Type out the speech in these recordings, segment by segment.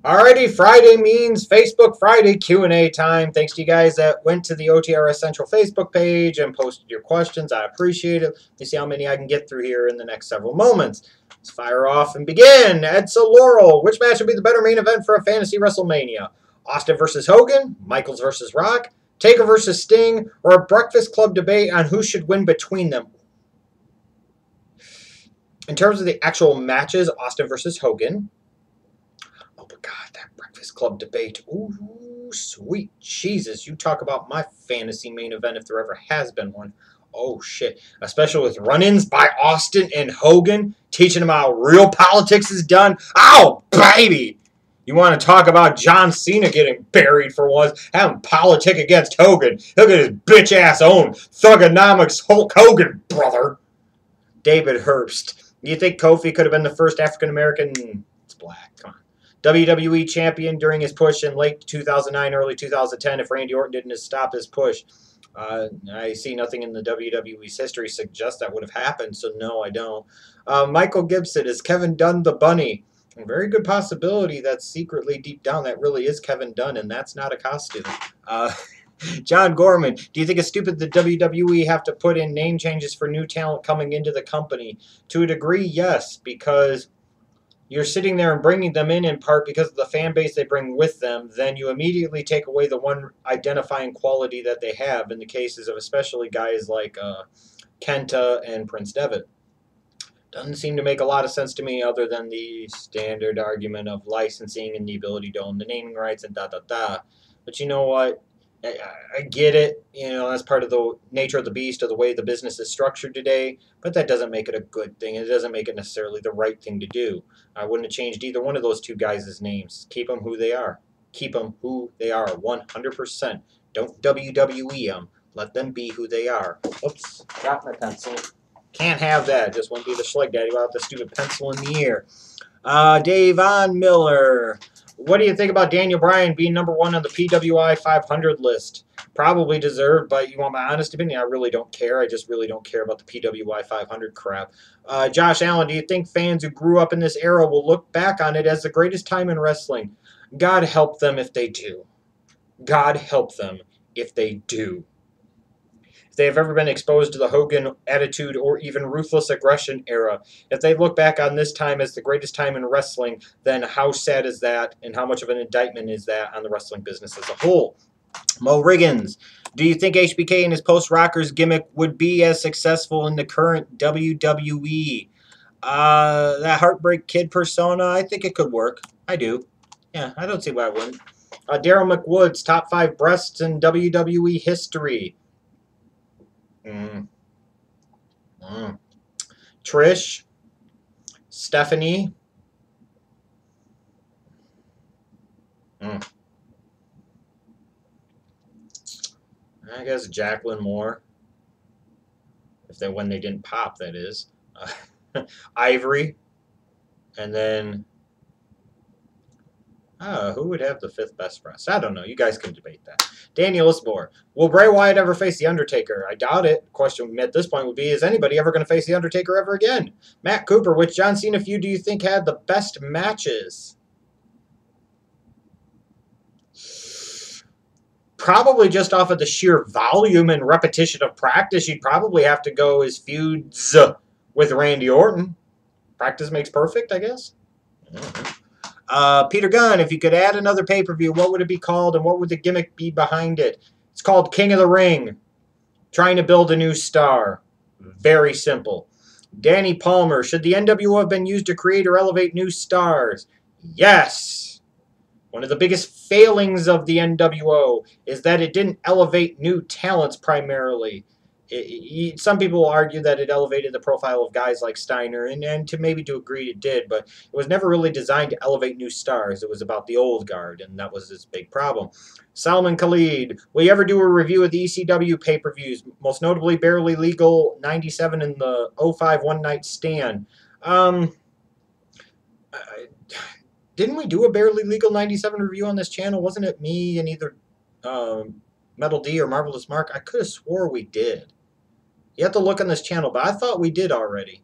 Alrighty, Friday means Facebook Friday Q&A time. Thanks to you guys that went to the OTRSCentral Facebook page and posted your questions. I appreciate it. Let me see how many I can get through here in the next several moments. Let's fire off and begin. Edsa Laurel, which match would be the better main event for a fantasy WrestleMania? Austin versus Hogan, Michaels versus Rock, Taker versus Sting, or a Breakfast Club debate on who should win between them? In terms of the actual matches, Austin versus Hogan. Oh, but God, that Breakfast Club debate. Ooh, sweet Jesus. You talk about my fantasy main event if there ever has been one. Oh, shit. Especially with run-ins by Austin and Hogan, teaching them how real politics is done. Oh, baby! You want to talk about John Cena getting buried for once, having politic against Hogan. Look at his bitch-ass own Thugonomics Hulk Hogan, brother. David Herbst. Do you think Kofi could have been the first African-American? It's black. Come on. WWE champion during his push in late 2009, early 2010 if Randy Orton didn't stop his push. I see nothing in the WWE's history suggests that would have happened, so no, I don't. Michael Gibson, is Kevin Dunn the bunny? A very good possibility that secretly deep down that really is Kevin Dunn, and that's not a costume. John Gorman, do you think it's stupid the WWE have to put in name changes for new talent coming into the company? To a degree, yes, because you're sitting there and bringing them in part because of the fan base they bring with them, then you immediately take away the one identifying quality that they have in the cases of especially guys like Kenta and Prince Devitt. Doesn't seem to make a lot of sense to me other than the standard argument of licensing and the ability to own the naming rights and da-da-da. But you know what? I get it. You know, that's part of the nature of the beast or the way the business is structured today. But that doesn't make it a good thing. It doesn't make it necessarily the right thing to do. I wouldn't have changed either one of those two guys' names. Keep them who they are. Keep them who they are 100%. Don't WWE them. Let them be who they are. Oops, got my pencil. Can't have that. Just won't be the Schleg Daddy without the stupid pencil in the ear. Davon Miller. What do you think about Daniel Bryan being #1 on the PWI 500 list? Probably deserved, but you want my honest opinion? I really don't care. I just really don't care about the PWI 500 crap. Josh Allen, do you think fans who grew up in this era will look back on it as the greatest time in wrestling? God help them if they do. God help them if they do. If they have ever been exposed to the Hogan attitude or even ruthless aggression era, if they look back on this time as the greatest time in wrestling, then how sad is that and how much of an indictment is that on the wrestling business as a whole? Mo Riggins, do you think HBK and his post-Rockers gimmick would be as successful in the current WWE? That Heartbreak Kid persona, I think it could work. I do. Yeah, I don't see why it wouldn't. Daryl McWoods, top 5 breasts in WWE history. Trish, Stephanie. I guess Jacqueline Moore. When they didn't pop, that is. Ivory. And then who would have the 5th best breast? I don't know. You guys can debate that. Daniel Isbor. Will Bray Wyatt ever face The Undertaker? I doubt it. The question at this point would be, is anybody ever going to face The Undertaker ever again? Matt Cooper, which John Cena feud do you think had the best matches? Probably just off of the sheer volume and repetition of practice, you'd probably have to go his feuds with Randy Orton. Practice makes perfect, I guess. Peter Gunn, if you could add another pay-per-view, what would it be called and what would the gimmick be behind it? It's called King of the Ring. Trying to build a new star. Very simple. Danny Palmer, should the NWO have been used to create or elevate new stars? Yes. One of the biggest failings of the NWO is that it didn't elevate new talents primarily. Some people argue that it elevated the profile of guys like Steiner, and to maybe to agree it did, but it was never really designed to elevate new stars. It was about the old guard, and that was its big problem. Salman Khalid, will you ever do a review of the ECW pay-per-views, most notably Barely Legal 97 and the 05 One Night Stand? Didn't we do a Barely Legal 97 review on this channel? Wasn't it me and either Metal D or Marvelous Mark? I could have swore we did. You have to look on this channel, but I thought we did already.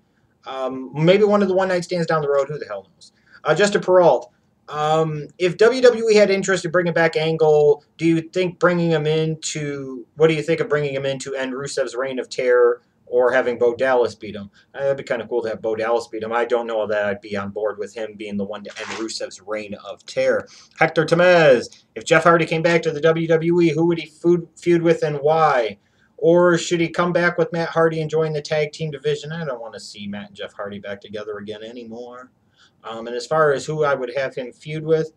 Maybe one of the One Night Stands down the road. Who the hell knows? Justin Peralt. If WWE had interest in bringing back Angle, do you think bringing him into what do you think of bringing him in to end Rusev's reign of terror, or having Bo Dallas beat him? That'd be kind of cool to have Bo Dallas beat him. I don't know that I'd be on board with him being the one to end Rusev's reign of terror. Hector Temez, if Jeff Hardy came back to the WWE, who would he feud with and why? Or should he come back with Matt Hardy and join the tag team division? I don't want to see Matt and Jeff Hardy back together again anymore. And as far as who I would have him feud with,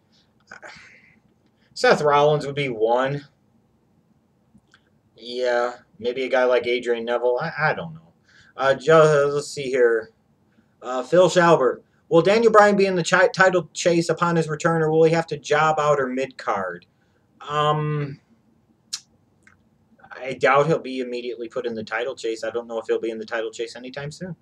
Seth Rollins would be one. Yeah, maybe a guy like Adrian Neville. I don't know. Let's see here. Phil Schaubert. Will Daniel Bryan be in the title chase upon his return, or will he have to job out or mid-card? I doubt he'll be immediately put in the title chase. I don't know if he'll be in the title chase anytime soon.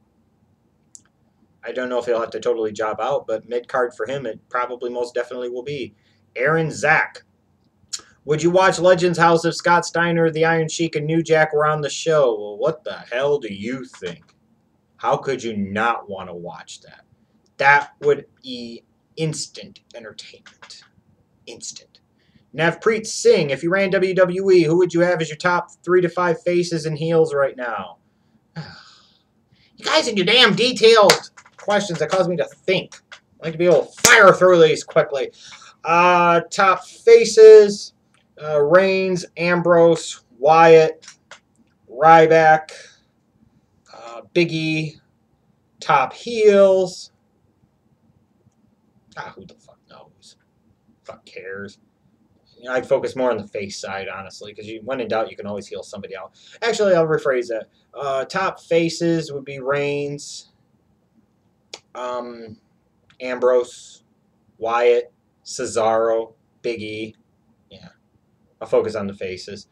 I don't know if he'll have to totally job out, but mid-card for him, it probably most definitely will be. Aaron Zach. Would you watch Legends House if Scott Steiner, the Iron Sheik, and New Jack were on the show? Well, what the hell do you think? How could you not want to watch that? That would be instant entertainment. Instant. Navpreet Singh, if you ran WWE, who would you have as your top 3 to 5 faces and heels right now? You guys and your damn detailed questions that cause me to think. I like to be able to fire through these quickly. Top faces, Reigns, Ambrose, Wyatt, Ryback, Big E. Top heels. Who the fuck knows? Fuck cares. You know, I'd focus more on the face side, honestly, because when in doubt, you can always heal somebody out. Actually, I'll rephrase that. Top faces would be Reigns, Ambrose, Wyatt, Cesaro, Big E. Yeah, I'll focus on the faces.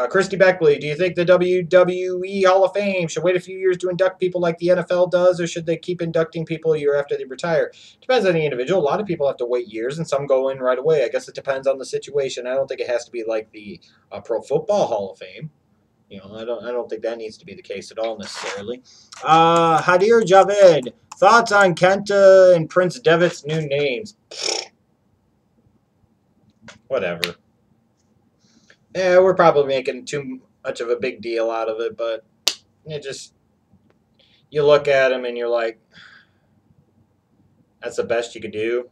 Christy Beckley, do you think the WWE Hall of Fame should wait a few years to induct people like the NFL does, or should they keep inducting people a year after they retire? Depends on the individual. A lot of people have to wait years, and some go in right away. I guess it depends on the situation. I don't think it has to be like the Pro Football Hall of Fame. You know, I don't think that needs to be the case at all necessarily. Hadir Javed, thoughts on Kenta and Prince Devitt's new names? Whatever. Yeah, we're probably making too much of a big deal out of it, but it just, you look at him and you're like, that's the best you could do.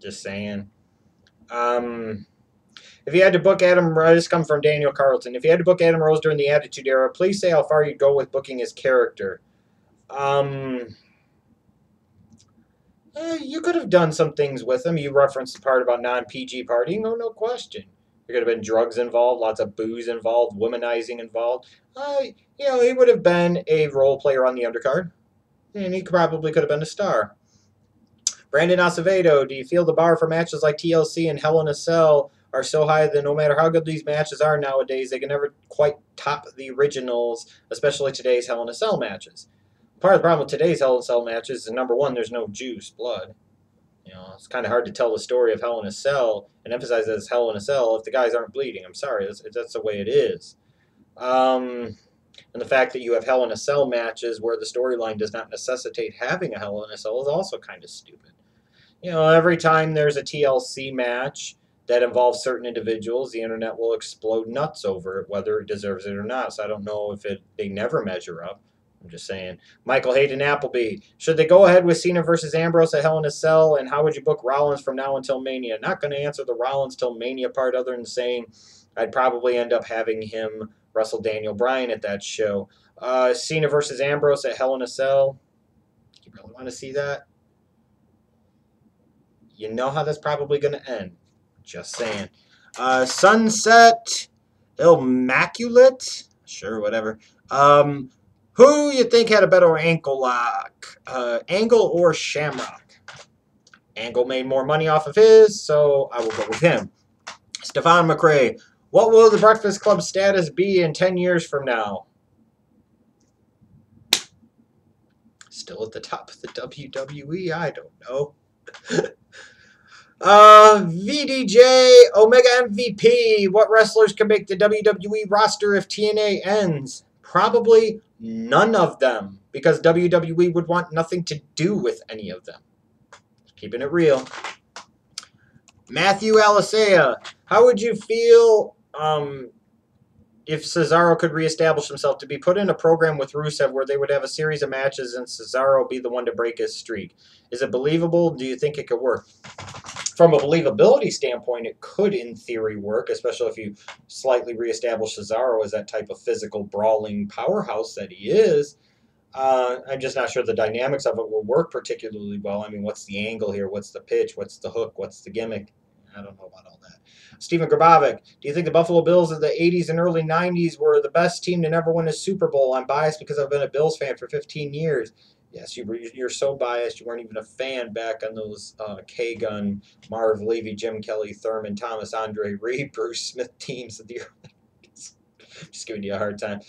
Just saying. If you had to book Adam, this comes from Daniel Carlton. If you had to book Adam Rose during the Attitude Era, please say how far you'd go with booking his character. You could have done some things with him. You referenced the part about non-PG partying. No question. There could have been drugs involved, lots of booze involved, womanizing involved. You know, he would have been a role player on the undercard, and he probably could have been a star. Brandon Acevedo, do you feel the bar for matches like TLC and Hell in a Cell are so high that no matter how good these matches are nowadays, they can never quite top the originals, especially today's Hell in a Cell matches? Part of the problem with today's Hell in a Cell matches is, number one, there's no juice, blood. You know, it's kind of hard to tell the story of Hell in a Cell and emphasize that it's Hell in a Cell if the guys aren't bleeding. I'm sorry, that's the way it is. And the fact that you have Hell in a Cell matches where the storyline does not necessitate having a Hell in a Cell is also kind of stupid. You know, every time there's a TLC match that involves certain individuals, the internet will explode nuts over it, whether it deserves it or not. So I don't know if they never measure up. I'm just saying. Michael Hayden Appleby, should they go ahead with Cena versus Ambrose at Hell in a Cell, and how would you book Rollins from now until Mania? Not going to answer the Rollins till Mania part other than saying I'd probably end up having him wrestle Daniel Bryan at that show. Cena versus Ambrose at Hell in a Cell. You really want to see that? You know how that's probably going to end. Just saying. Sunset Immaculate? Sure, whatever. Who you think had a better ankle lock? Angle or Shamrock? Angle made more money off of his, so I will go with him. Stefan McRae, what will the Breakfast Club status be in 10 years from now? Still at the top of the WWE? I don't know. VDJ, Omega MVP, what wrestlers can make the WWE roster if TNA ends? Probably none of them, because WWE would want nothing to do with any of them. Keeping it real. Matthew Alisea, how would you feel if Cesaro could reestablish himself to be put in a program with Rusev where they would have a series of matches and Cesaro be the one to break his streak? Is it believable? Do you think it could work? From a believability standpoint, it could, in theory, work, especially if you slightly reestablish Cesaro as that type of physical, brawling powerhouse that he is. I'm just not sure the dynamics of it will work particularly well. I mean, what's the angle here? What's the pitch? What's the hook? What's the gimmick? I don't know about all that. Stephen Grabovic, do you think the Buffalo Bills of the 80s and early 90s were the best team to never win a Super Bowl? I'm biased because I've been a Bills fan for 15 years. Yes, you're so biased. You weren't even a fan back on those K-Gun, Marv Levy, Jim Kelly, Thurman, Thomas, Andre Reed, Bruce Smith teams of the early 90s. Just giving you a hard time.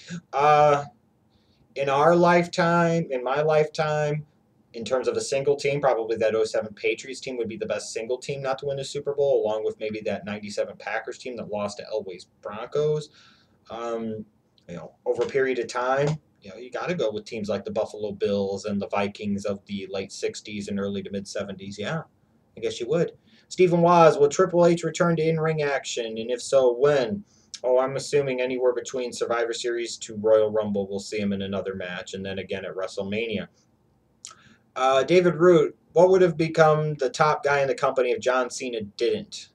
In our lifetime, in my lifetime, in terms of a single team, probably that 07 Patriots team would be the best single team not to win a Super Bowl, along with maybe that 97 Packers team that lost to Elway's Broncos. Over a period of time, you got to go with teams like the Buffalo Bills and the Vikings of the late 60s and early to mid 70s. Yeah, I guess you would. Stephen Waz, will Triple H return to in-ring action? And if so, when? Oh, I'm assuming anywhere between Survivor Series to Royal Rumble, we'll see him in another match, and then again at WrestleMania. David Root, what would have become the top guy in the company if John Cena didn't?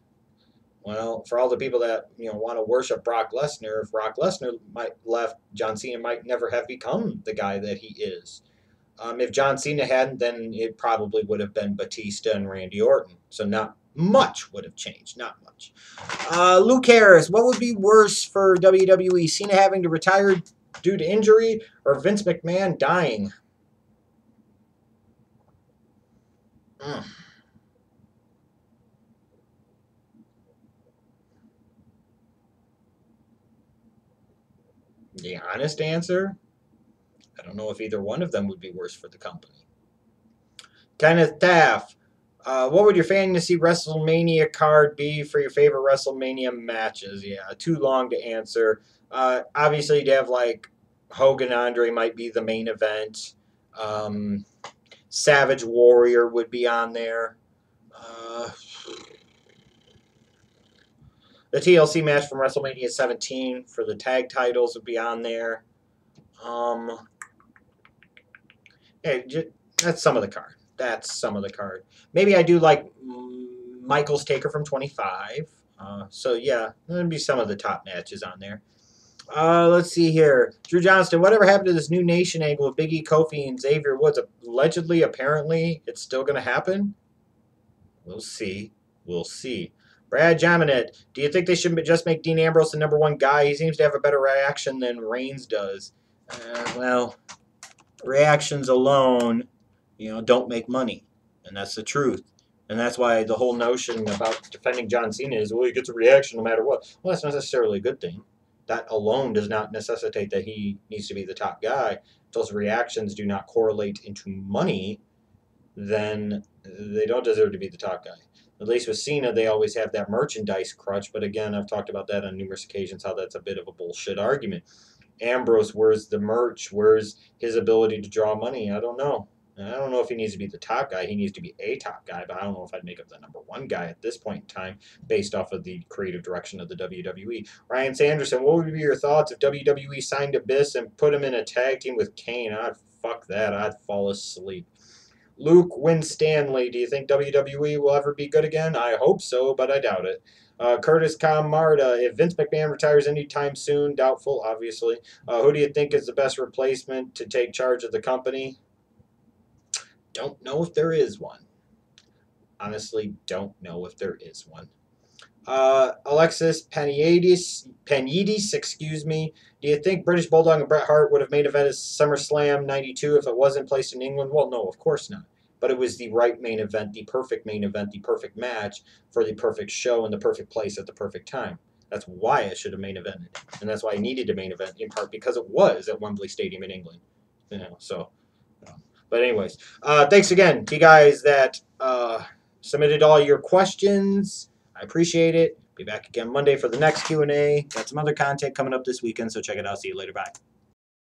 Well, for all the people that want to worship Brock Lesnar, if Brock Lesnar left, John Cena might never have become the guy that he is. If John Cena hadn't, then it probably would have been Batista and Randy Orton. So not much would have changed. Not much. Luke Harris, what would be worse for WWE? Cena having to retire due to injury or Vince McMahon dying? The honest answer, I don't know if either one of them would be worse for the company. Kenneth Taff, what would your fantasy WrestleMania card be for your favorite WrestleMania matches? Yeah, too long to answer. Obviously, you'd have like Hogan Andre might be the main event. Savage Warrior would be on there. The TLC match from WrestleMania 17 for the tag titles would be on there. That's some of the card. That's some of the card. Maybe I do like Michael's Taker from 25. So, yeah, there'd be some of the top matches on there. Let's see here. Drew Johnston, whatever happened to this new nation angle with Big E, Kofi, and Xavier Woods? Allegedly, apparently, it's still going to happen. We'll see. We'll see. Brad Jaminet, do you think they should just make Dean Ambrose the #1 guy? He seems to have a better reaction than Reigns does. Well, reactions alone, don't make money. And that's the truth. And that's why the whole notion about defending John Cena is, well, he gets a reaction no matter what. Well, that's not necessarily a good thing. That alone does not necessitate that he needs to be the top guy. If those reactions do not correlate into money, then they don't deserve to be the top guy. At least with Cena, they always have that merchandise crutch. But again, I've talked about that on numerous occasions, how that's a bit of a bullshit argument. Ambrose, where's the merch? Where's his ability to draw money? I don't know. I don't know if he needs to be the top guy. He needs to be a top guy, but I don't know if I'd make him the #1 guy at this point in time based off of the creative direction of the WWE. Ryan Sanderson, what would be your thoughts if WWE signed Abyss and put him in a tag team with Kane? I'd fuck that. I'd fall asleep. Luke Winstanley, do you think WWE will ever be good again? I hope so, but I doubt it. Curtis Camarda, if Vince McMahon retires anytime soon, doubtful, obviously. Who do you think is the best replacement to take charge of the company? Don't know if there is one. Honestly, don't know if there is one. Alexis Peniadis, do you think British Bulldog and Bret Hart would have made event at SummerSlam 92 if it wasn't placed in England? Well, no, of course not. But it was the right main event, the perfect match for the perfect show in the perfect place at the perfect time. That's why it should have main evented. And that's why I needed a main event, in part because it was at Wembley Stadium in England. But anyways, thanks again to you guys that submitted all your questions. I appreciate it. Be back again Monday for the next Q&A. Got some other content coming up this weekend, so check it out. See you later. Bye.